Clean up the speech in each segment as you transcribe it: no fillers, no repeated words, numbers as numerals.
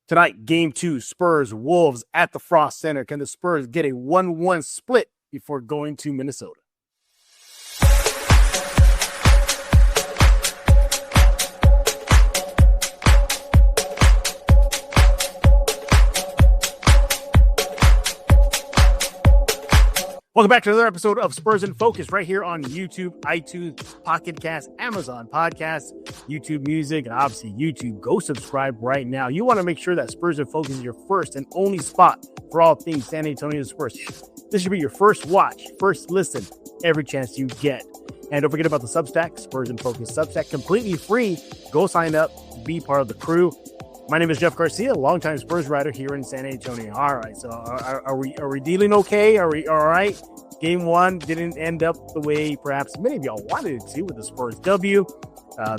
Tonight, Game 2, Spurs-Wolves at the Frost Center. Can the Spurs get a 1-1 split before going to Minnesota? Welcome back to another episode of Spurs in Focus right here on YouTube, iTunes, Pocket Cast, Amazon Podcasts, YouTube Music, and obviously YouTube. Go subscribe right now. You want to make sure that Spurs in Focus is your first and only spot for all things San Antonio Spurs. This should be your first watch, first listen, every chance you get. And don't forget about the Substack, Spurs in Focus Substack, completely free. Go sign up, be part of the crew. My name is Jeff Garcia, longtime Spurs writer here in San Antonio. All right, so are we dealing okay? Are we all right? Game 1 didn't end up the way perhaps many of y'all wanted it to with the Spurs W.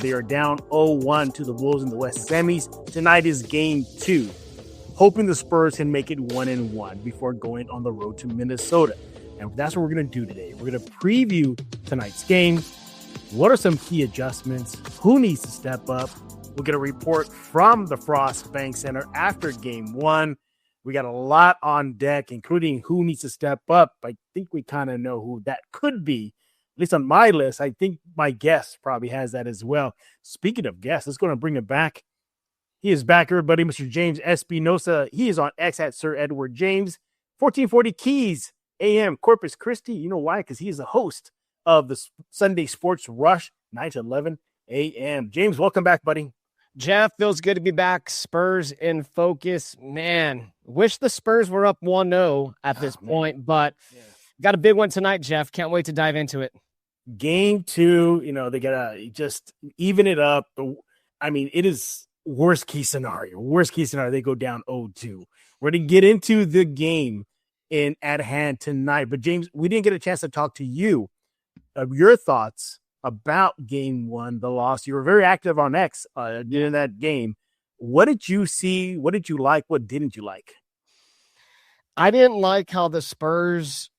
They are down 0-1 to the Wolves in the West Semis. Tonight is Game 2. Hoping the Spurs can make it 1-1 before going on the road to Minnesota. And that's what we're going to do today. We're going to preview tonight's game. What are some key adjustments? Who needs to step up? We'll get a report from the Frost Bank Center after Game 1. We got a lot on deck, including who needs to step up. I think we kind of know who that could be. At least on my list, I think my guest probably has that as well. Speaking of guests, let's go and bring it back. He is back, everybody. Mr. James Espinosa. He is on X at Sir Edward James. 1440 Keys AM, Corpus Christi. You know why? Because he is the host of the Sunday Sports Rush, 9 to 11 a.m. James, welcome back, buddy. Jeff, feels good to be back. Spurs in focus. Man, wish the Spurs were up 1-0 at this point, but got a big one tonight, Jeff. Can't wait to dive into it. Game 2, they got to just even it up. I mean, it is worst case scenario. Worst case scenario, they go down 0-2. We're going to get into the game at hand tonight. But, James, we didn't get a chance to talk to you of your thoughts about Game 1, the loss. You were very active on X during that game. What did you see? What did you like? What didn't you like? I didn't like how the Spurs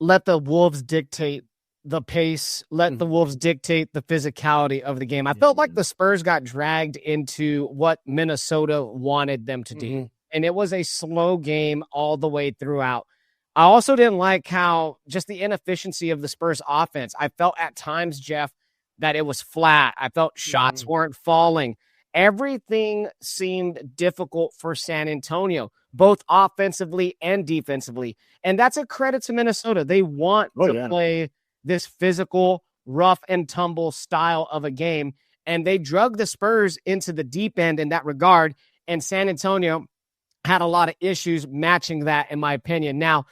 let the Wolves dictate the pace, let the Wolves dictate the physicality of the game. I felt like the Spurs got dragged into what Minnesota wanted them to do. And it was a slow game all the way throughout. I also didn't like how just the inefficiency of the Spurs offense. I felt at times, Jeff, that it was flat. I felt shots weren't falling. Everything seemed difficult for San Antonio, both offensively and defensively. And that's a credit to Minnesota. They want to play this physical, rough and tumble style of a game. And they drug the Spurs into the deep end in that regard. And San Antonio had a lot of issues matching that, in my opinion. Now,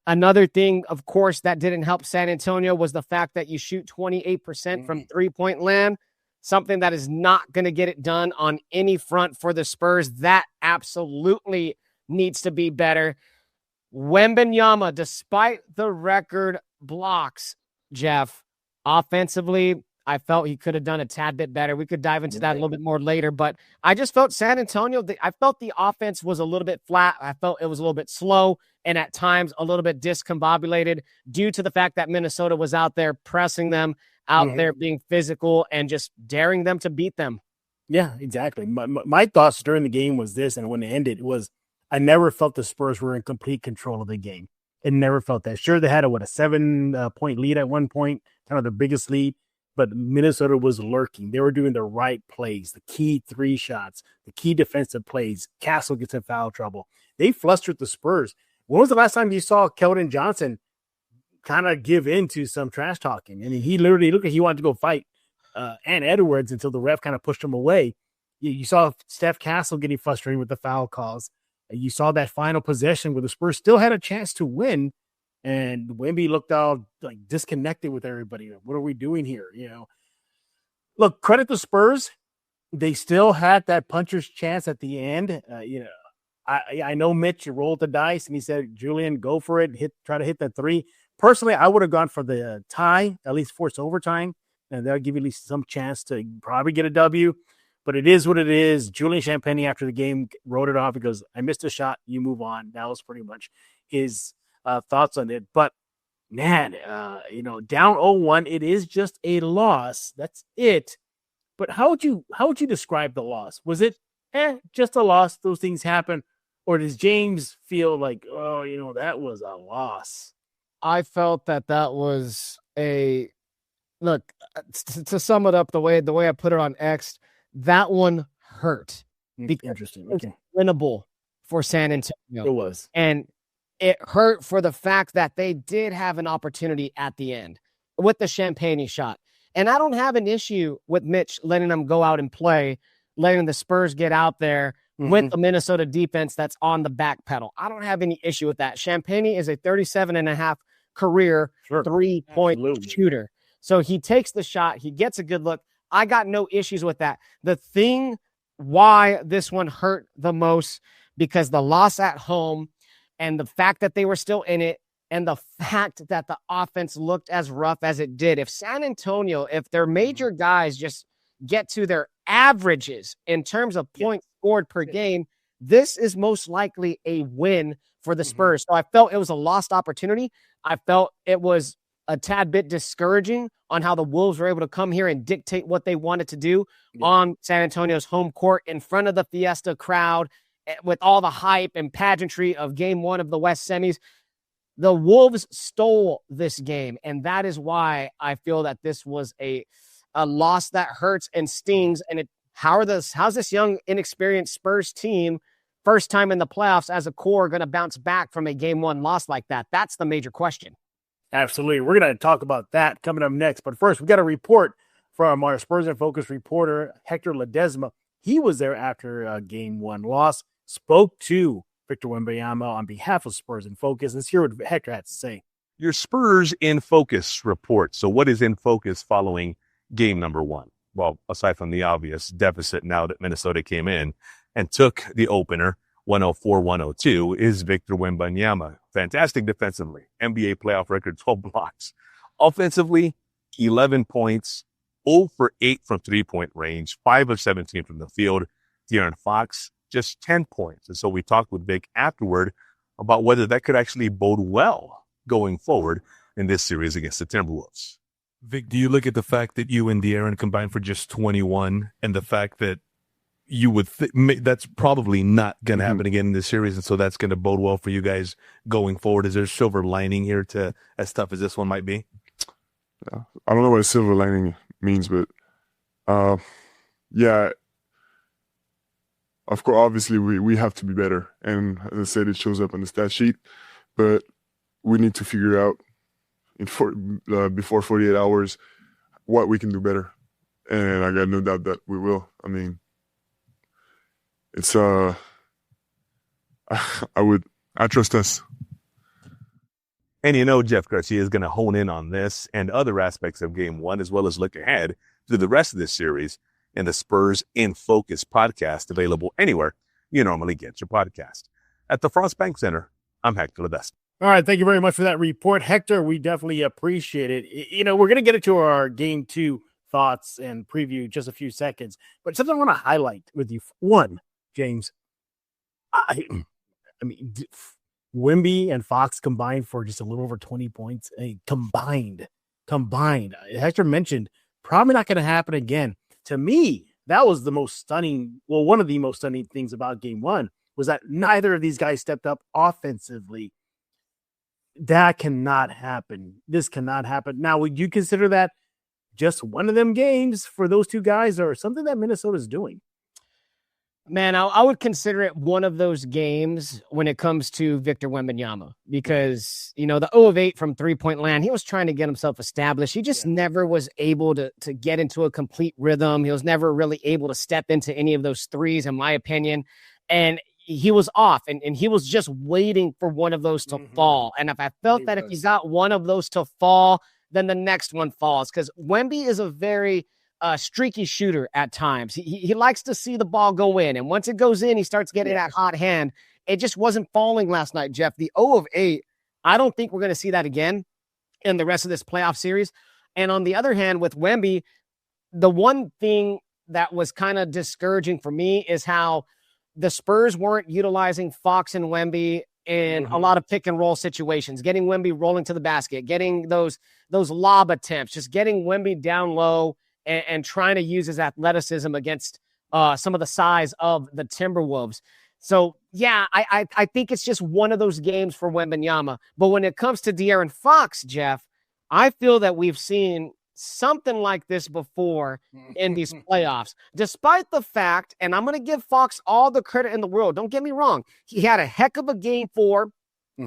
another thing, of course, that didn't help San Antonio was the fact that you shoot 28% from three-point land, something that is not going to get it done on any front for the Spurs. That absolutely needs to be better. Wembanyama, despite the record blocks, Jeff, offensively, I felt he could have done a tad bit better. We could dive into that a little bit more later, but I just felt San Antonio, I felt the offense was a little bit flat. I felt it was a little bit slow and at times a little bit discombobulated due to the fact that Minnesota was out there pressing them, out there being physical and just daring them to beat them. Yeah, exactly. My thoughts during the game was this, and when it ended, was I never felt the Spurs were in complete control of the game. It never felt that. Sure, they had a 7-point lead at one point, kind of the biggest lead. But Minnesota was lurking. They were doing the right plays, the key 3 shots, the key defensive plays. Castle gets in foul trouble. They flustered the Spurs. When was the last time you saw Keldon Johnson kind of give in to some trash talking? I mean, he literally looked like he wanted to go fight Ant Edwards until the ref kind of pushed him away. You saw Steph Castle getting frustrated with the foul calls. You saw that final possession where the Spurs still had a chance to win. And Wemby looked all like disconnected with everybody. What are we doing here? Look, credit the Spurs. They still had that puncher's chance at the end. I know Mitch rolled the dice and he said, Julian, go for it. Try to hit that 3. Personally, I would have gone for the tie, at least force overtime. And that'll give you at least some chance to probably get a W. But it is what it is. Julian Champagny after the game wrote it off because I missed a shot. You move on. That was pretty much his thoughts on it. But man, down 0-1, it is just a loss. That's it. But how would you describe the loss? Was it, just a loss. Those things happen. Or does James feel like, oh, that was a loss? I felt that was a look, to sum it up the way I put it on X, that one hurt. Interesting. Okay. It was winnable for San Antonio. It was. And it hurt for the fact that they did have an opportunity at the end with the Champagne shot. And I don't have an issue with Mitch letting them go out and play, letting the Spurs get out there with the Minnesota defense that's on the back pedal. I don't have any issue with that. Champagne is a 37.5 career 3-point shooter. So he takes the shot. He gets a good look. I got no issues with that. The thing why this one hurt the most, because the loss at home and the fact that they were still in it and the fact that the offense looked as rough as it did. If San Antonio, if their major guys just get to their averages in terms of points scored per game, this is most likely a win for the Spurs. So I felt it was a lost opportunity. I felt it was a tad bit discouraging on how the Wolves were able to come here and dictate what they wanted to do on San Antonio's home court in front of the Fiesta crowd with all the hype and pageantry of game one of the West Semis. The Wolves stole this game, and that is why I feel that this was a loss that hurts and stings. And how's this young, inexperienced Spurs team, first time in the playoffs as a core, going to bounce back from a game one loss like that? That's the major question. Absolutely. We're going to talk about that coming up next. But first, we got a report from our Spurs in Focus reporter, Hector Ledesma. He was there after a game one loss, spoke to Victor Wembanyama on behalf of Spurs in Focus. Let's hear what Hector had to say. Your Spurs in Focus report. So what is in focus following game number one? Well, aside from the obvious deficit now that Minnesota came in and took the opener, 104-102, is Victor Wembanyama. Fantastic defensively. NBA playoff record, 12 blocks. Offensively, 11 points, 0 for 8 from three-point range, 5 of 17 from the field. De'Aaron Fox, just 10 points. And so we talked with Vic afterward about whether that could actually bode well going forward in this series against the Timberwolves. Vic, do you look at the fact that you and De'Aaron combined for just 21 and the fact that you would that's probably not going to happen again in this series, and so that's going to bode well for you guys going forward? Is there a silver lining here to as tough as this one might be? Yeah. I don't know what a silver lining means, but yeah, of course, obviously we have to be better, and as I said, it shows up on the stat sheet, but we need to figure out before 48 hours what we can do better, and I got no doubt that we will. I mean, it's I trust us. And Jeff Garcia is going to hone in on this and other aspects of game one, as well as look ahead to the rest of this series in the Spurs in Focus podcast, available anywhere you normally get your podcast. At the Frost Bank Center, I'm Hector Ledesma. All right, thank you very much for that report, Hector. We definitely appreciate it. We're going to get into our game two thoughts and preview just a few seconds, but something I want to highlight with you. One, James, I mean, Wemby and Fox combined for just a little over 20 points. Combined. Hector mentioned probably not going to happen again. To me, that was the most stunning. Well, one of the most stunning things about game one was that neither of these guys stepped up offensively. That cannot happen. This cannot happen. Now, would you consider that just one of them games for those two guys, or something that Minnesota's doing? Man, I would consider it one of those games when it comes to Victor Wembanyama, because, the 0 of 8 from three-point land, he was trying to get himself established. He just never was able to get into a complete rhythm. He was never really able to step into any of those threes, in my opinion. And he was off, and he was just waiting for one of those to fall. And if I felt that if he got one of those to fall, then the next one falls. Because Wemby is a very streaky shooter at times. He likes to see the ball go in, and once it goes in, he starts getting that hot hand. It just wasn't falling last night, Jeff. The 0 of 8, I don't think we're going to see that again in the rest of this playoff series. And on the other hand, with Wemby, the one thing that was kind of discouraging for me is how the Spurs weren't utilizing Fox and Wemby in a lot of pick and roll situations, getting Wemby rolling to the basket, getting those lob attempts, just getting Wemby down low and trying to use his athleticism against some of the size of the Timberwolves. So, yeah, I think it's just one of those games for Wembanyama. But when it comes to De'Aaron Fox, Jeff, I feel that we've seen something like this before in these playoffs, despite the fact, and I'm going to give Fox all the credit in the world. Don't get me wrong. He had a heck of a game 4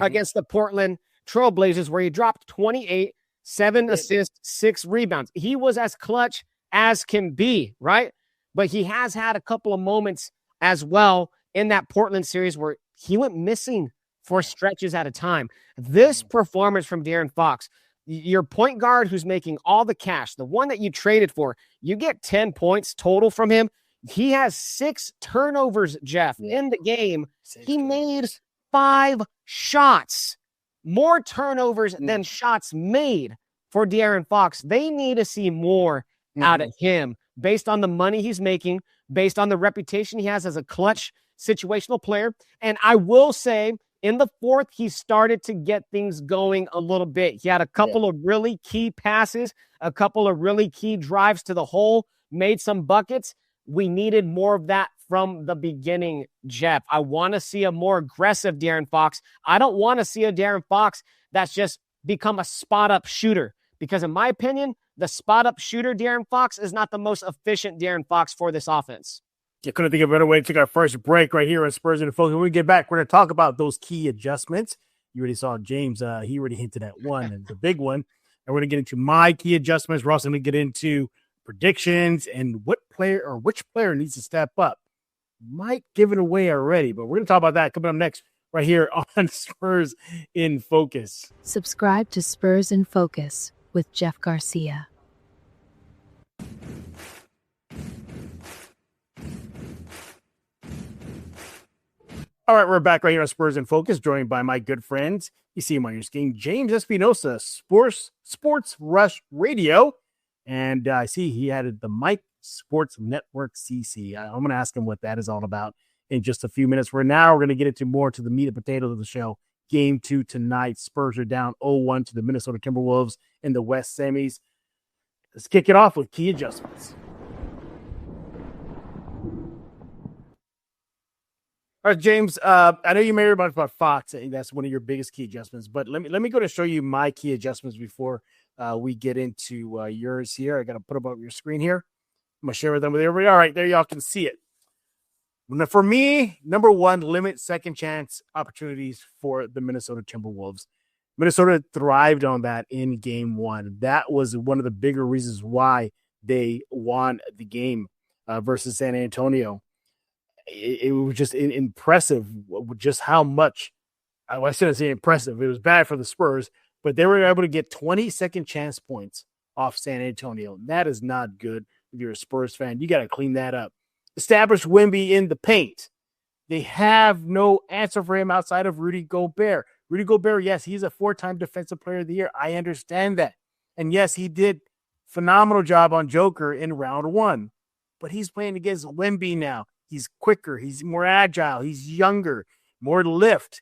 against the Portland Trailblazers where he dropped 28, 7 assists, 6 rebounds. He was as clutch as can be, right? But he has had a couple of moments as well in that Portland series where he went missing for stretches at a time. This performance from De'Aaron Fox, your point guard who's making all the cash, the one that you traded for, you get 10 points total from him. He has 6 turnovers, Jeff, in the game. He made 5 shots, more turnovers than shots made for De'Aaron Fox. They need to see more out of him based on the money he's making, based on the reputation he has as a clutch situational player. And I will say, in the fourth, he started to get things going a little bit. He had a couple of really key passes, a couple of really key drives to the hole, made some buckets. We needed more of that from the beginning, Jeff. I want to see a more aggressive De'Aaron Fox. I don't want to see a De'Aaron Fox that's just become a spot-up shooter. Because in my opinion, the spot-up shooter De'Aaron Fox is not the most efficient De'Aaron Fox for this offense. You couldn't think of a better way to take our first break right here on Spurs In Focus. When we get back, we're going to talk about those key adjustments. You already saw James. He already hinted at one, and the big one. And we're going to get into my key adjustments. We're also going to get into predictions and which player needs to step up. Might give it away already, but we're going to talk about that coming up next right here on Spurs In Focus. Subscribe to Spurs In Focus with Jeff Garcia. All right, we're back right here on Spurs In Focus, joined by my good friends. You see him on your screen, James Espinosa, Sports Rush Radio. And I see he added the Mike Sports Network CC. I'm going to ask him what that is all about in just a few minutes. For now, we're going to get into more to the meat and potatoes of the show. Game 2 tonight. Spurs are down 0-1 to the Minnesota Timberwolves in the West semis. Let's kick it off with key adjustments. All right, James, I know you made a bunch about Fox. That's one of your biggest key adjustments. But let me go to show you my key adjustments before we get into yours here. I got to put them up on your screen here. I'm going to share them with everybody. All right, there y'all can see it. For me, number one, limit second chance opportunities for the Minnesota Timberwolves. Minnesota thrived on that in game 1. That was one of the bigger reasons why they won the game versus San Antonio. It was just impressive just how much, I shouldn't say impressive, it was bad for the Spurs, but they were able to get 20 second chance points off San Antonio. That is not good if you're a Spurs fan. You got to clean that up. Establish Wemby in the paint. They have no answer for him outside of Rudy Gobert. Rudy Gobert, yes, he's a 4-time Defensive Player of the Year. I understand that. And yes, he did phenomenal job on Joker in round 1. But he's playing against Wemby now. He's quicker. He's more agile. He's younger, more lift.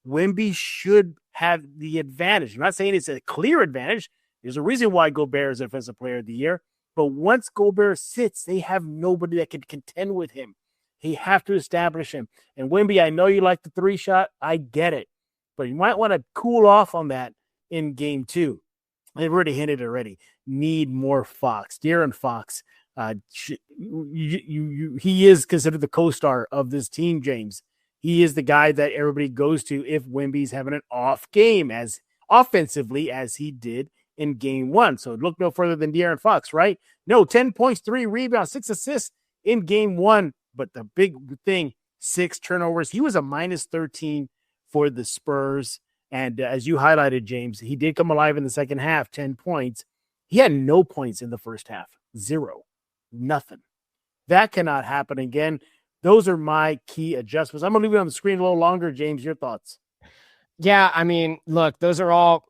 Wemby should have the advantage. I'm not saying it's a clear advantage. There's a reason why Gobert is Defensive Player of the Year. But once Gobert sits, they have nobody that can contend with him. They have to establish him. And Wemby, I know you like the 3-shot. I get it. But you might want to cool off on that in game 2. They've already hinted already. Need more Fox. De'Aaron Fox. He is considered the co-star of this team, James. He is the guy that everybody goes to if Wemby's having an off game as offensively as he did in game 1. So look no further than De'Aaron Fox, right? No, 10 points, 3 rebounds, 6 assists in game 1. But the big thing, 6 turnovers. He was a minus 13 for the Spurs. And as you highlighted, James, he did come alive in the second half, 10 points. He had no points in the first half. 0. Nothing. That cannot happen again. Those are my key adjustments. I'm going to leave it on the screen a little longer. James, your thoughts? Yeah, I mean, look, those are all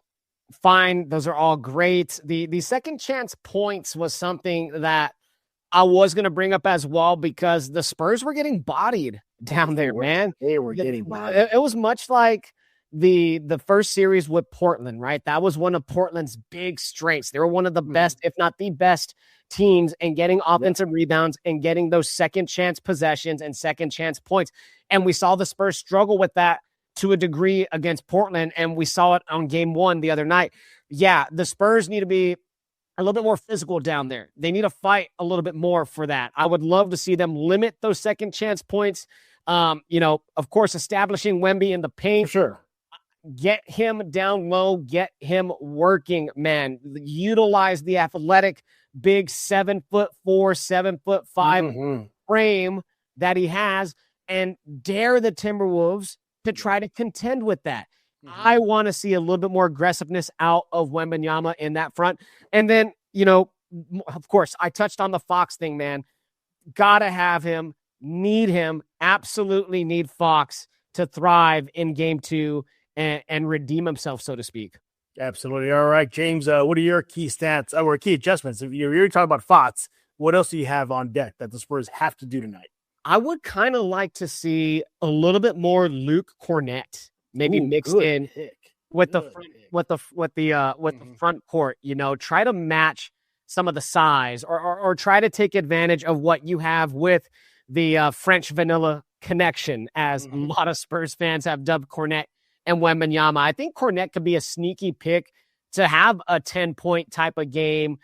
fine. Those are all great. The second chance points was something that I was going to bring up as well because the Spurs were getting bodied down there, man. They were getting bodied. It was much like the first series with Portland, right? That was one of Portland's big strengths. They were one of the best, if not the best teams in getting offensive rebounds and getting those second chance possessions and second chance points. And we saw the Spurs struggle with that to a degree against Portland. And we saw it on game 1 the other night. Yeah, the Spurs need to be a little bit more physical down there. They need to fight a little bit more for that. I would love to see them limit those second chance points. Of course, establishing Wemby in the paint. For sure. Get him down low, get him working, man. Utilize the athletic, big 7'4", 7'5" frame that he has, and dare the Timberwolves to try to contend with that. I want to see a little bit more aggressiveness out of Wembanyama in that front. And then, of course, I touched on the Fox thing, man. Gotta have him, need him, absolutely need Fox to thrive in game 2 and redeem himself, so to speak. Absolutely. All right, James, what are your key stats or key adjustments? If you're talking about Fox, what else do you have on deck that the Spurs have to do tonight? I would kind of like to see a little bit more Luke Cornett, maybe mixed in with the front court. Try to match some of the size, or try to take advantage of what you have with the French vanilla connection, as a lot of Spurs fans have dubbed Cornett and Wembanyama. I think Cornett could be a sneaky pick to have a 10-point type of game,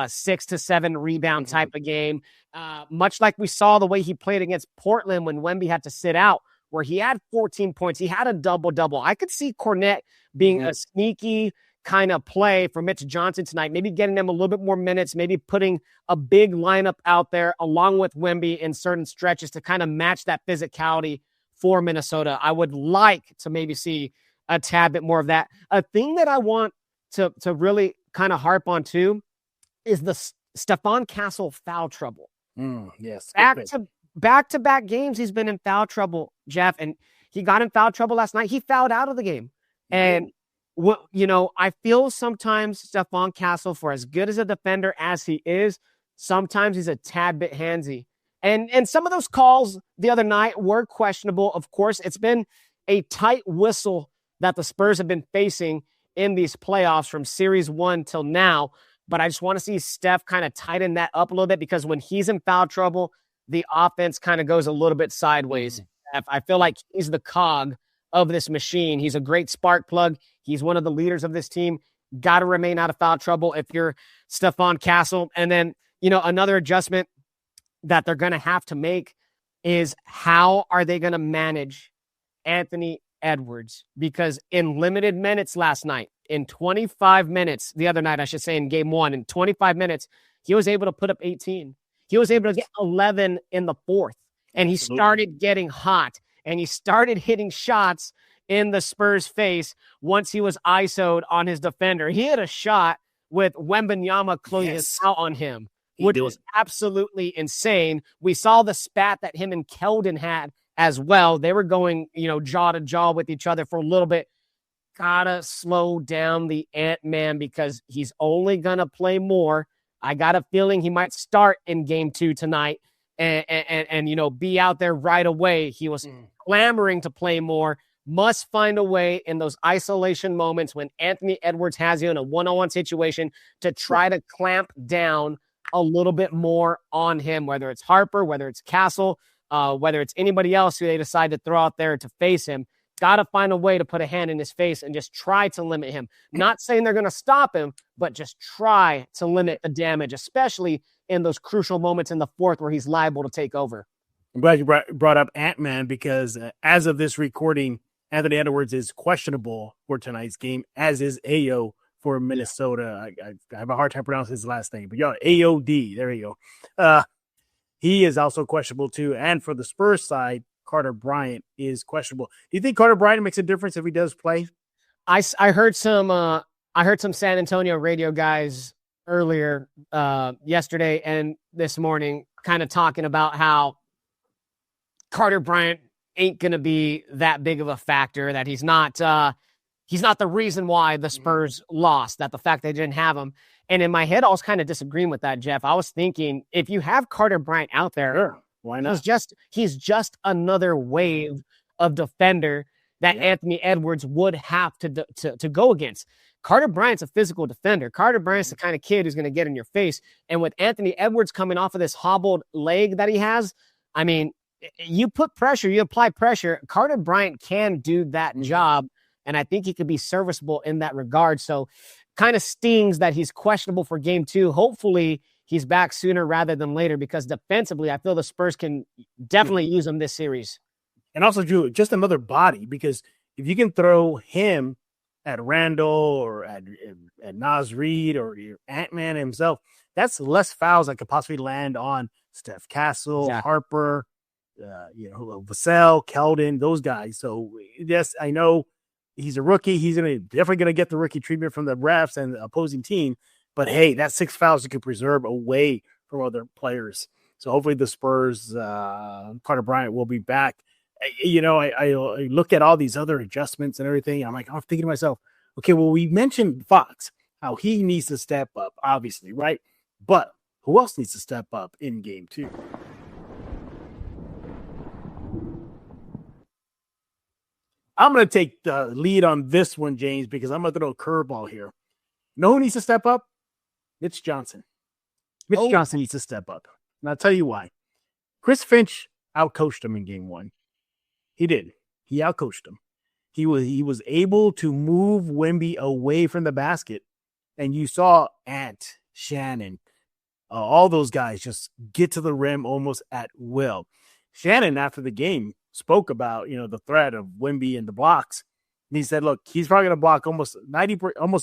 6 to 7 rebound type of game, much like we saw the way he played against Portland when Wemby had to sit out, where he had 14 points. He had a double-double. I could see Cornett being a sneaky kind of play for Mitch Johnson tonight, maybe getting him a little bit more minutes, maybe putting a big lineup out there along with Wemby in certain stretches to kind of match that physicality for Minnesota. I would like to maybe see a tad bit more of that. A thing that I want to really kind of harp on too is the Stephon Castle foul trouble. Yes. Back-to-back games he's been in foul trouble, Jeff, and he got in foul trouble last night. He fouled out of the game. And I feel sometimes Stephon Castle, for as good as a defender as he is, sometimes he's a tad bit handsy. And some of those calls the other night were questionable. Of course, it's been a tight whistle that the Spurs have been facing in these playoffs from Series 1 till now. But I just want to see Steph kind of tighten that up a little bit, because when he's in foul trouble, the offense kind of goes a little bit sideways. I feel like he's the cog of this machine. He's a great spark plug. He's one of the leaders of this team. Got to remain out of foul trouble if you're Stephon Castle. And then, another adjustment that they're going to have to make is how are they going to manage Anthony Edwards? Because in limited minutes last night, in 25 minutes, the other night, I should say in game 1, in 25 minutes, he was able to put up 18. He was able to get 11 in the fourth, and he started getting hot, and he started hitting shots in the Spurs' face once he was ISO'd on his defender. He had a shot with Wembanyama closing his out on him, which was absolutely insane. We saw the spat that him and Keldon had as well. They were going, jaw to jaw with each other for a little bit. Gotta slow down the Ant-Man, because he's only gonna play more. I got a feeling he might start in game 2 tonight and be out there right away. He was clamoring to play more. Must find a way in those isolation moments when Anthony Edwards has you in a one-on-one situation to try to clamp down a little bit more on him, whether it's Harper, whether it's Castle, whether it's anybody else who they decide to throw out there to face him. Got to find a way to put a hand in his face and just try to limit him. Not saying they're going to stop him, but just try to limit the damage, especially in those crucial moments in the fourth where he's liable to take over. I'm glad you brought up Ant-Man, because as of this recording, Anthony Edwards is questionable for tonight's game, as is Ayo for Minnesota. I have a hard time pronouncing his last name, but AOD, there you go. He is also questionable too. And for the Spurs side, Carter Bryant is questionable. Do you think Carter Bryant makes a difference if he does play? I heard some San Antonio radio guys earlier yesterday and this morning kind of talking about how Carter Bryant ain't going to be that big of a factor, that he's not the reason why the Spurs lost, that the fact they didn't have him. And in my head, I was kind of disagreeing with that, Jeff. I was thinking, if you have Carter Bryant out there, sure, why not? He's just another wave of defender that Anthony Edwards would have to go against. Carter Bryant's a physical defender. Carter Bryant's the kind of kid who's going to get in your face. And with Anthony Edwards coming off of this hobbled leg that he has, I mean, you put pressure, you apply pressure. Carter Bryant can do that job, and I think he could be serviceable in that regard. So kind of stings that he's questionable for game 2. Hopefully he's back sooner rather than later, because defensively, I feel the Spurs can definitely use him this series. And also, Drew, just another body, because if you can throw him at Randall or at Naz Reid or your Ant-Man himself, that's less fouls that could possibly land on Steph Castle, Harper, Vassell, Keldon, those guys. So, yes, I know he's a rookie. He's definitely going to get the rookie treatment from the refs and the opposing team. But, hey, that's 6 fouls you could preserve away from other players. So, hopefully the Spurs, Carter Bryant, will be back. I look at all these other adjustments and everything. I'm thinking to myself, okay, well, we mentioned Fox, how he needs to step up, obviously, right? But who else needs to step up in game 2? I'm going to take the lead on this one, James, because I'm going to throw a curveball here. You know who needs to step up? Mitch Johnson. Mitch Johnson needs to step up. And I'll tell you why. Chris Finch outcoached him in game 1. He did. He outcoached him. He was able to move Wemby away from the basket. And you saw Ant, Shannon, all those guys just get to the rim almost at will. Shannon, after the game, spoke about, the threat of Wemby and the blocks. And he said, look, he's probably going to block almost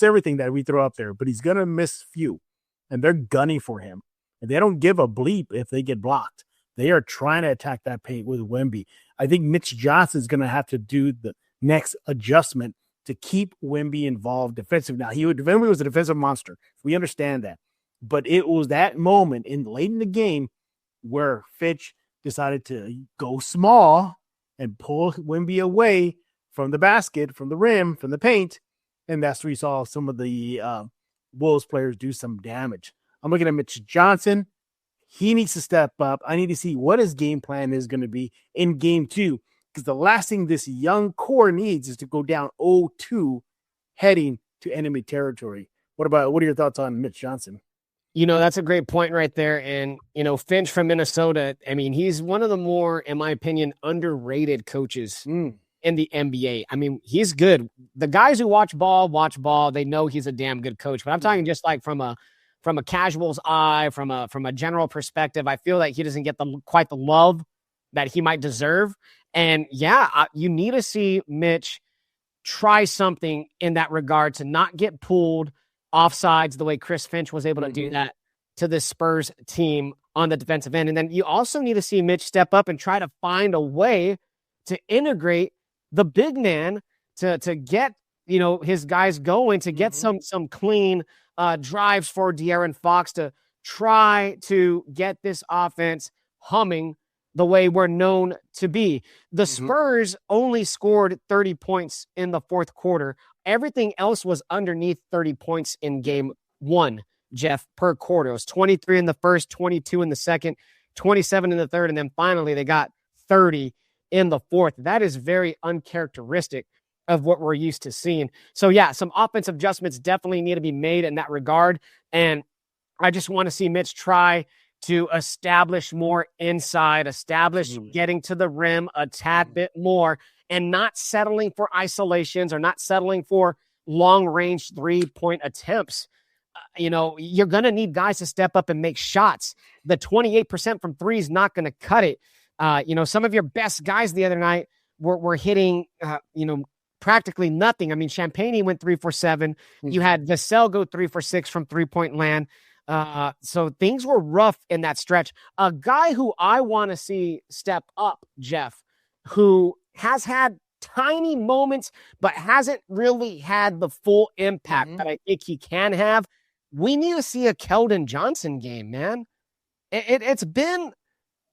everything that we throw up there, but he's going to miss few. And they're gunning for him. And they don't give a bleep if they get blocked. They are trying to attack that paint with Wemby. I think Mitch Johnson is going to have to do the next adjustment to keep Wemby involved defensively. Now, Wemby was a defensive monster. We understand that. But it was that moment late in the game where Fitch decided to go small and pull Wemby away from the basket, from the rim, from the paint. And that's where you saw some of the Wolves players do some damage. I'm looking at Mitch Johnson. He needs to step up. I need to see what his game plan is going to be in game 2, because the last thing this young core needs is to go down 0-2 heading to enemy territory. What are your thoughts on Mitch Johnson? That's a great point right there. And, Finch from Minnesota, I mean, he's one of the more, in my opinion, underrated coaches in the NBA. I mean, he's good. The guys who watch ball, they know he's a damn good coach. But I'm talking just like from a casual's eye, from a general perspective, I feel like he doesn't get quite the love that he might deserve. And you need to see Mitch try something in that regard to not get pulled offsides the way Chris Finch was able to do that to the Spurs team on the defensive end. And then you also need to see Mitch step up and try to find a way to integrate the big man to get, his guys going, to get some clean drives for De'Aaron Fox, to try to get this offense humming the way we're known to be. The Spurs only scored 30 points in the fourth quarter. Everything else was underneath 30 points in game 1, Jeff, per quarter. It was 23 in the first, 22 in the second, 27 in the third, and then finally they got 30 in the fourth. That is very uncharacteristic of what we're used to seeing. So, some offensive adjustments definitely need to be made in that regard. And I just want to see Mitch try to establish more inside, getting to the rim a tad bit more, and not settling for isolations or not settling for long-range 3-point attempts. You're going to need guys to step up and make shots. The 28% from three is not going to cut it. Some of your best guys the other night were hitting, practically nothing. I mean, Champagnie went 3 for 7. You had Vassell go 3 for 6 from 3-point land. So things were rough in that stretch. A guy who I want to see step up, Jeff, who has had tiny moments, but hasn't really had the full impact that I think he can have. We need to see a Keldon Johnson game, man. It's been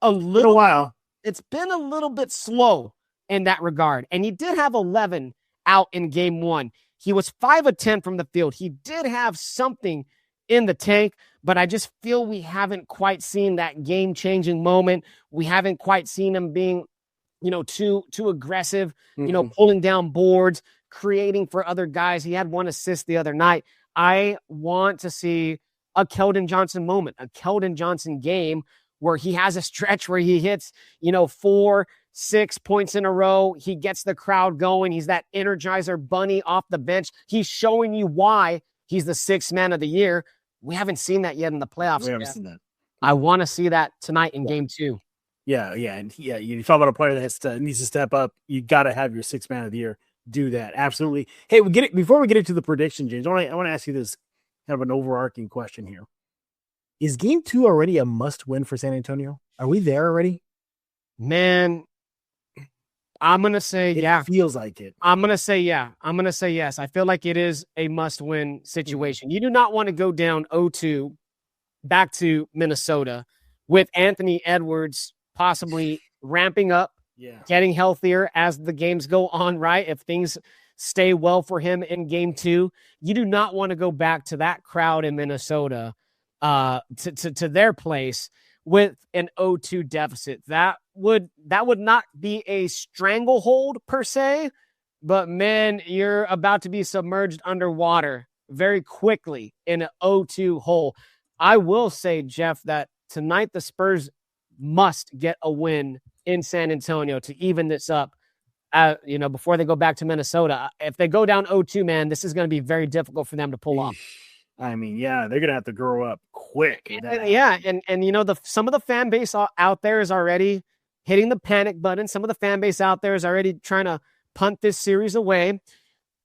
a little while. It's been a little bit slow in that regard. And he did have 11 out in game 1. He was 5 of 10 from the field. He did have something in the tank, but I just feel we haven't quite seen that game-changing moment. We haven't quite seen him being too aggressive, pulling down boards, creating for other guys. He had 1 assist the other night. I want to see a Keldon Johnson moment, a Keldon Johnson game where he has a stretch where he hits, 4-6 points in a row. He gets the crowd going. He's that Energizer bunny off the bench. He's showing you why he's the 6th man of the year. We haven't seen that yet in the playoffs. We haven't seen that. I want to see that tonight in game 2. Yeah. And you talk about a player that needs to step up. You got to have your 6th man of the year do that. Absolutely. Hey, before we get into the prediction, James, I want to ask you this kind of an overarching question here. Is game 2 already a must win for San Antonio? Are we there already? Man, I'm going to say It feels like it. I'm going to say yeah. I'm going to say yes. I feel like it is a must-win situation. You do not want to go down 0-2 back to Minnesota with Anthony Edwards possibly ramping up, getting healthier as the games go on, right? If things stay well for him in game 2, you do not want to go back to that crowd in Minnesota to their place with an 0-2 deficit. That would not be a stranglehold per se, but man, you're about to be submerged underwater very quickly in an 0-2 hole. I will say, Jeff, that tonight the Spurs must get a win in San Antonio to even this up. Before they go back to Minnesota. If they go down 0-2, man, this is going to be very difficult for them to pull off. I mean, they're going to have to grow up quick. And some of the fan base out there is already hitting the panic button. Some of the fan base out there is already trying to punt this series away.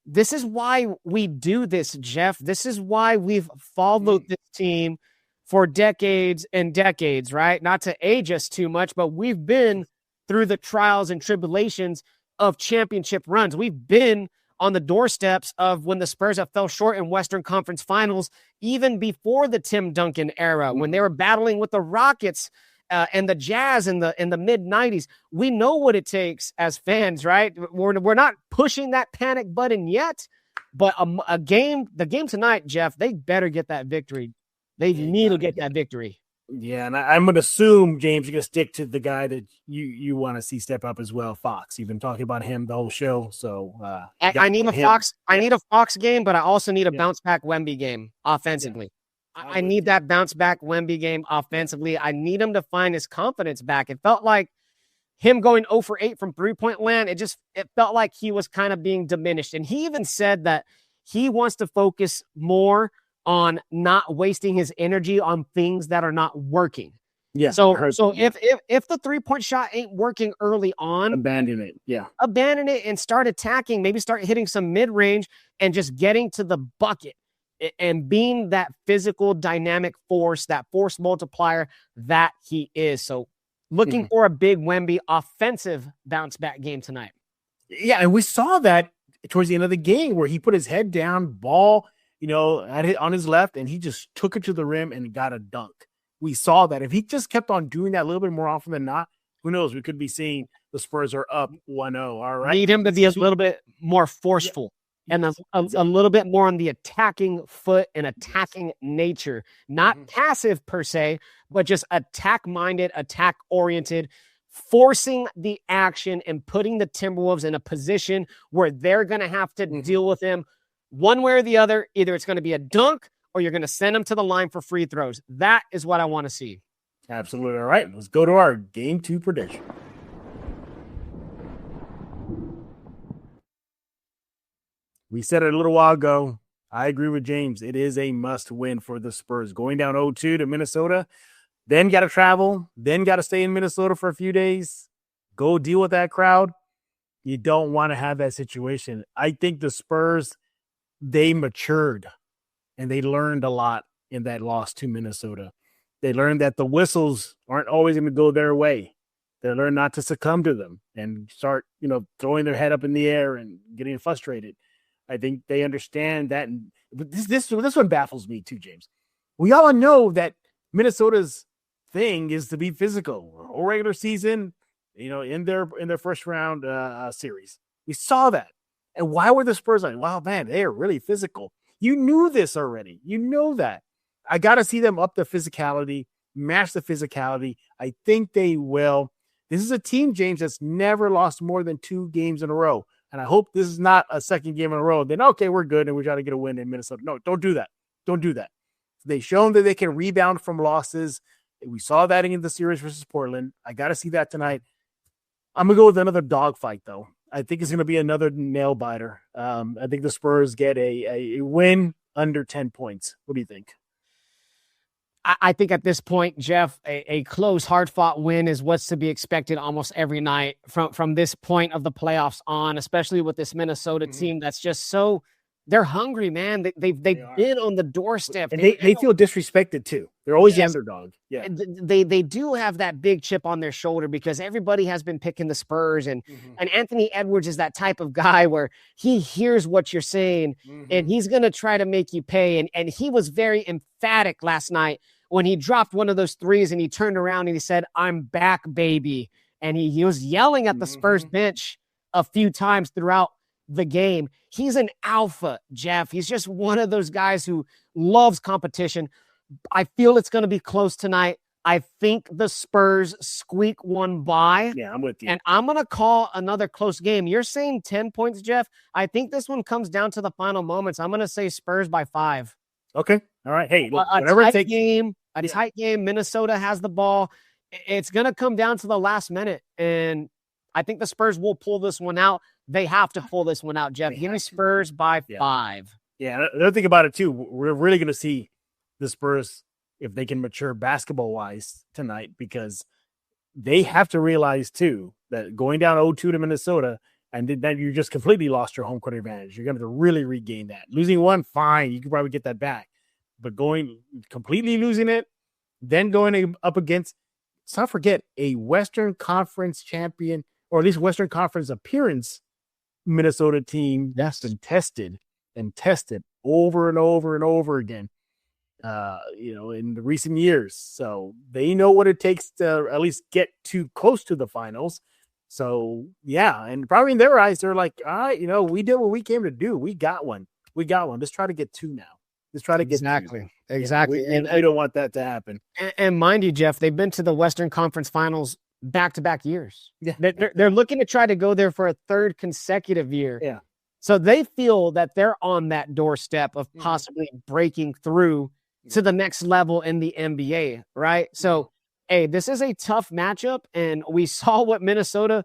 This is why we do this, Jeff. This is why we've followed this team for decades and decades, right? Not to age us too much, but we've been through the trials and tribulations of championship runs. We've been on the doorsteps of when the Spurs have fell short in Western Conference Finals, even before the Tim Duncan era, when they were battling with the Rockets and the Jazz in the mid-90s. We know what it takes as fans, right? We're not pushing that panic button yet, but the game tonight, Jeff, they better get that victory. They need to get that victory. Yeah, and I'm going to assume, James, you're going to stick to the guy that you want to see step up as well, Fox. You've been talking about him the whole show, so I need a Fox. I need a Fox game, but I also need a bounce back Wemby game offensively. I need that bounce back Wemby game offensively. I need him to find his confidence back. It felt like him going 0 for 8 from 3-point land. It felt like he was kind of being diminished, and he even said that he wants to focus more on not wasting his energy on things that are not working. Yeah. So if the 3-point shot ain't working early on, abandon it. Yeah. Abandon it and start attacking. Maybe start hitting some mid-range and just getting to the bucket and being that physical dynamic force, that force multiplier that he is. So looking for a big Wemby offensive bounce back game tonight. Yeah, and we saw that towards the end of the game where he put his head down, ball, on his left, and he just took it to the rim and got a dunk. We saw that. If he just kept on doing that a little bit more often than not, who knows? We could be seeing the Spurs are up 1-0. All right. Need him to be a little bit more forceful and a little bit more on the attacking foot and attacking nature. Not passive per se, but just attack-minded, attack-oriented, forcing the action and putting the Timberwolves in a position where they're going to have to deal with him one way or the other. Either it's going to be a dunk or you're going to send them to the line for free throws. That is what I want to see. Absolutely. All right, let's go to our game 2 prediction. We said it a little while ago. I agree with James. It is a must win for the Spurs. Going down 0-2 to Minnesota, then got to travel, then got to stay in Minnesota for a few days, go deal with that crowd. You don't want to have that situation. I think the Spurs, they matured and they learned a lot in that loss to Minnesota. They learned that the whistles aren't always going to go their way. They learned not to succumb to them and start, throwing their head up in the air and getting frustrated. I think they understand that. And this one baffles me too, James. We all know that Minnesota's thing is to be physical or regular season, in their first round series. We saw that. And why were the Spurs like, wow, man, they are really physical? You knew this already. You know that. I got to see them up the physicality, match the physicality. I think they will. This is a team, James, that's never lost more than 2 games in a row. And I hope this is not a second game in a row. Then, okay, we're good and we're trying to get a win in Minnesota. No, don't do that. Don't do that. They've shown that they can rebound from losses. We saw that in the series versus Portland. I got to see that tonight. I'm going to go with another dogfight, though. I think it's going to be another nail biter. I think the Spurs get a win under 10 points. What do you think? I think at this point, Jeff, a close, hard-fought win is what's to be expected almost every night from this point of the playoffs on, especially with this Minnesota team that's just so – they're hungry, man. They've been on the doorstep. And they feel disrespected, too. They're always the underdog. Yeah. They do have that big chip on their shoulder because everybody has been picking the Spurs. And Anthony Edwards is that type of guy where he hears what you're saying and he's going to try to make you pay. And he was very emphatic last night when he dropped one of those threes and he turned around and he said, "I'm back, baby." And he was yelling at the Spurs bench a few times throughout the game. He's an alpha, Jeff. He's just one of those guys who loves competition. I feel it's going to be close tonight. I think the Spurs squeak one by. Yeah, I'm with you. And I'm going to call another close game. You're saying 10 points, Jeff. I think this one comes down to the final moments. I'm going to say Spurs by 5. Okay. All right. Hey, look, a tight game. Minnesota has the ball. It's going to come down to the last minute. And I think the Spurs will pull this one out. They have to pull this one out, Jeff. Give me Spurs by 5. Yeah, another thing about it, too, we're really going to see the Spurs, if they can mature basketball-wise tonight, because they have to realize, too, that going down 0-2 to Minnesota, and then you just completely lost your home court advantage. You're going to have to really regain that. Losing one, fine. You can probably get that back. But completely losing it, then going up against, let's not forget, a Western Conference champion, or at least Western Conference appearance Minnesota team that's been tested over and over and over again, in the recent years. So they know what it takes to at least get too close to the finals. So, yeah, and probably in their eyes, they're like, all right, we did what we came to do. We got one. Let's try to get 2 now. Let's try to get Exactly. and I don't want that to happen. And mind you, Jeff, they've been to the Western Conference Finals back-to-back years. Yeah. They're looking to try to go there for a 3rd consecutive year. Yeah. So they feel that they're on that doorstep of possibly breaking through to the next level in the NBA, right? So, hey, this is a tough matchup, and we saw what Minnesota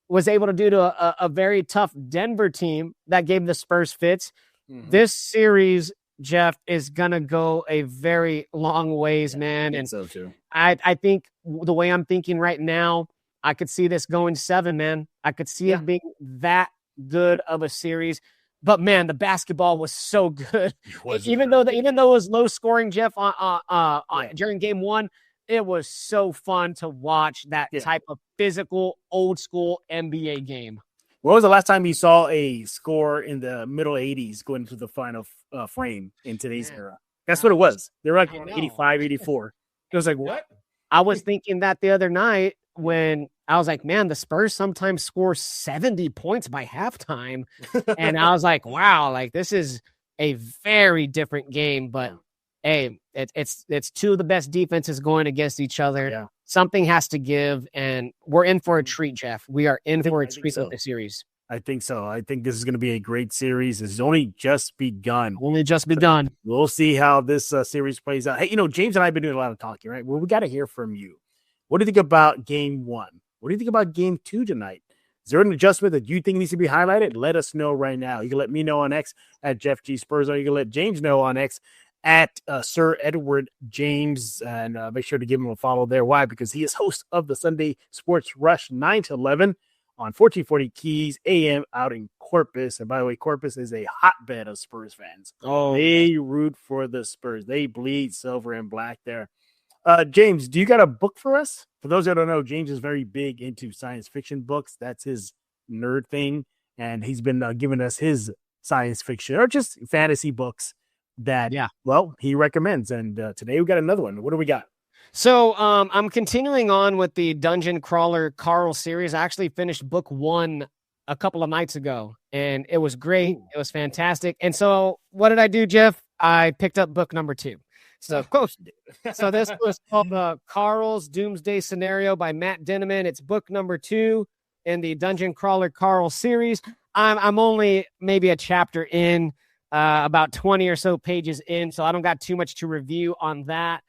was able to do to a very tough Denver team that gave the Spurs fits. This series, Jeff, is going to go a very long ways, man. And so too. I think the way I'm thinking right now, I could see this going 7, man. I could see it being that good of a series. But man, the basketball was so good. Even though it was low scoring, Jeff, during game 1, it was so fun to watch that type of physical, old school NBA game. When was the last time you saw a score in the middle 80s going into the final frame in today's era? That's what it was. They were like 85, 84. It was like, what? I was thinking that the other night when I was like, man, the Spurs sometimes score 70 points by halftime. And I was like, wow, like this is a very different game. But hey, it's 2 of the best defenses going against each other. Yeah. Something has to give, and we're in for a treat, Jeff. We are in for a treat with the series. I think so. I think this is going to be a great series. It's only just begun. We'll see how this series plays out. Hey, James and I have been doing a lot of talking, right? Well, we got to hear from you. What do you think about game 1? What do you think about game 2 tonight? Is there an adjustment that you think needs to be highlighted? Let us know right now. You can let me know on X at Jeff G Spurs, or you can let James know on X at Sir Edward James, and make sure to give him a follow there. Why? Because he is host of the Sunday Sports Rush 9 to 11 on 1440 Keys AM out in Corpus. And by the way, Corpus is a hotbed of Spurs fans. Oh, they root for the Spurs. They bleed silver and black there. James, do you got a book for us? For those that don't know, James is very big into science fiction books. That's his nerd thing. And he's been giving us his science fiction or just fantasy books that, he recommends. And today we got another one. What do we got? So I'm continuing on with the Dungeon Crawler Carl series. I actually finished book 1 a couple of nights ago, and it was great. It was fantastic. And so what did I do, Jeff? I picked up book number 2. So close. So this was called Carl's Doomsday Scenario by Matt Dinneman. It's book number 2 in the Dungeon Crawler Carl series. I'm only maybe a chapter in, about 20 or so pages in, so I don't got too much to review on that.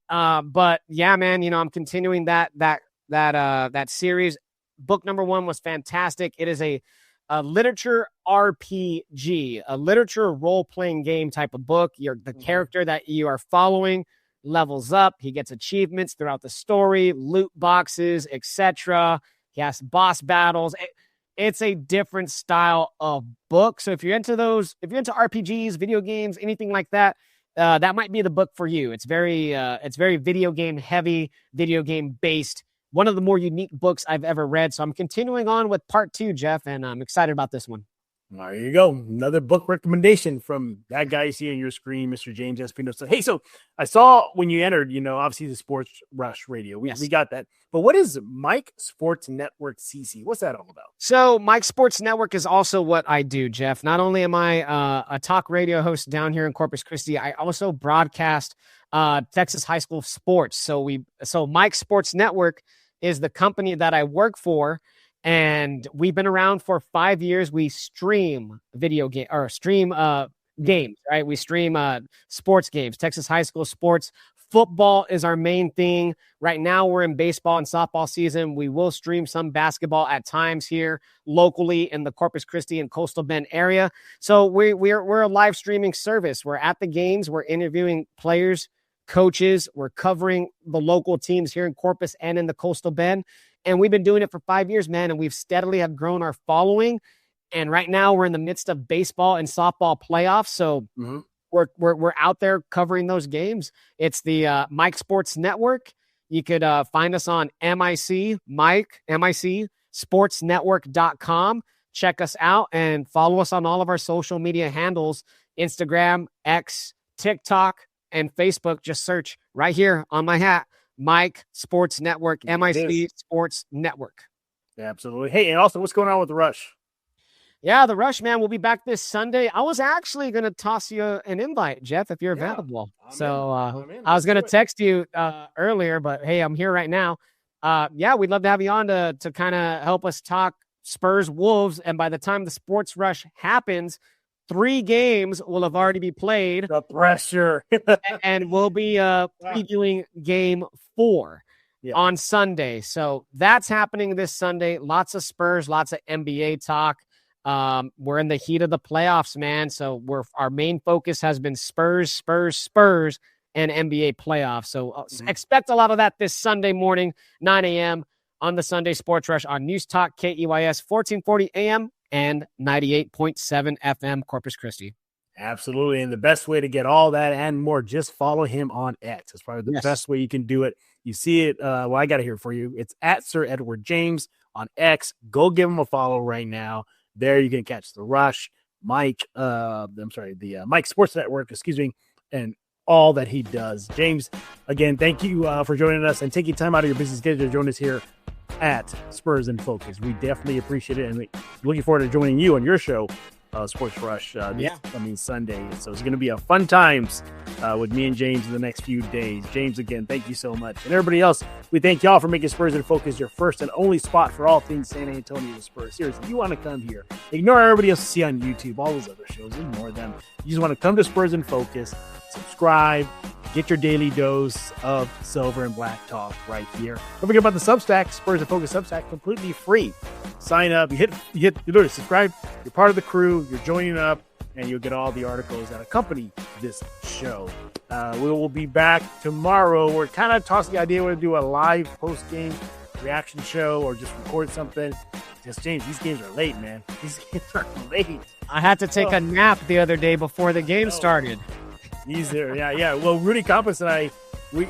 But yeah, man, I'm continuing that series. Book number 1 was fantastic. It is a literature RPG, a literature role-playing game type of book. The character that you are following levels up. He gets achievements throughout the story, loot boxes, etc. He has boss battles. It's a different style of book. So if you're into RPGs, video games, anything like that, that might be the book for you. It's very video game heavy, video game based. One of the more unique books I've ever read. So I'm continuing on with part 2, Jeff, and I'm excited about this one. There you go. Another book recommendation from that guy you see on your screen, Mr. James Espinosa. Hey, so I saw when you entered, obviously the Sports Rush Radio. We got that. But what is Mike Sports Network CC? What's that all about? So Mike Sports Network is also what I do, Jeff. Not only am I a talk radio host down here in Corpus Christi, I also broadcast Texas high school sports. So Mike Sports Network is the company that I work for. And we've been around for 5 years. We stream games, right? We stream sports games, Texas high school sports. Football is our main thing. Right now, we're in baseball and softball season. We will stream some basketball at times here locally in the Corpus Christi and Coastal Bend area. So we're a live streaming service. We're at the games. We're interviewing players, coaches. We're covering the local teams here in Corpus and in the Coastal Bend. And we've been doing it for 5 years, man, and we've steadily have grown our following. And right now we're in the midst of baseball and softball playoffs. So we're out there covering those games. It's the Mike Sports Network. You could find us on MIC sportsnetwork.com. Check us out and follow us on all of our social media handles, Instagram, X, TikTok, and Facebook. Just search right here on my hat, Mike Sports Network, MIC Sports Network. Yeah, absolutely. Hey, and also, what's going on with the Rush? Yeah, the Rush, man, we'll be back this Sunday. I was actually going to toss you an invite, Jeff, if you're available. I was going to text you earlier, but hey, I'm here right now. We'd love to have you on to kind of help us talk Spurs-Wolves. And by the time the Sports Rush happens, 3 games will have already been played. The pressure. And we'll be previewing game 4 on Sunday. So that's happening this Sunday. Lots of Spurs, lots of NBA talk. We're in the heat of the playoffs, man. So our main focus has been Spurs, and NBA playoffs. So expect a lot of that this Sunday morning, 9 a.m. on the Sunday Sports Rush on News Talk, KEYS, 1440 a.m. and 98.7 FM, Corpus Christi. Absolutely. And the best way to get all that and more, just follow him on X. It's probably the best way you can do it. You see it. I got it here for you. It's at Sir Edward James on X. Go give him a follow right now. There you can catch the Rush, Mike Sports Network, and all that he does. James, again, thank you for joining us and taking time out of your busy schedule to join us here at Spurs in Focus. We definitely appreciate it, and we're looking forward to joining you on your show, Sports Rush, Sunday. So it's going to be a fun times with me and James in the next few days. James, again, thank you so much. And everybody else, we thank y'all for making Spurs in Focus your first and only spot for all things San Antonio Spurs. Seriously, if you want to come here, ignore everybody else you see on YouTube, all those other shows, ignore them. You just want to come to Spurs in Focus, subscribe, get your daily dose of silver and black talk right here. Don't forget about the Substack, Spurs in Focus Substack, completely free. Sign up, you literally subscribe, you're part of the crew, you're joining up, and you'll get all the articles that accompany this show. We will be back tomorrow. We're kind of tossing the idea to do a live post-game reaction show or just record something. Just James, these games are late, man. These games are late. I had to take a nap the other day before the game started. Easier, yeah. Well, Rudy Campos and I, we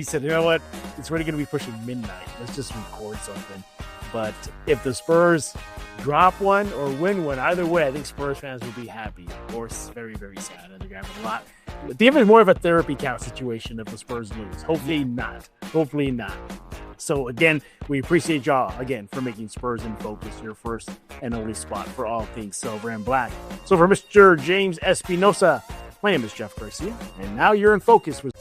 said, you know what? It's really going to be pushing midnight. Let's just record something. But if the Spurs drop one or win one, either way, I think Spurs fans will be happy or very, very sad. I think I have a lot. They have more of a therapy couch situation if the Spurs lose. Hopefully not. So again, we appreciate y'all again for making Spurs in Focus your first and only spot for all things silver and black. So for Mr. James Espinosa, My name is Jeff Garcia, and now you're in focus with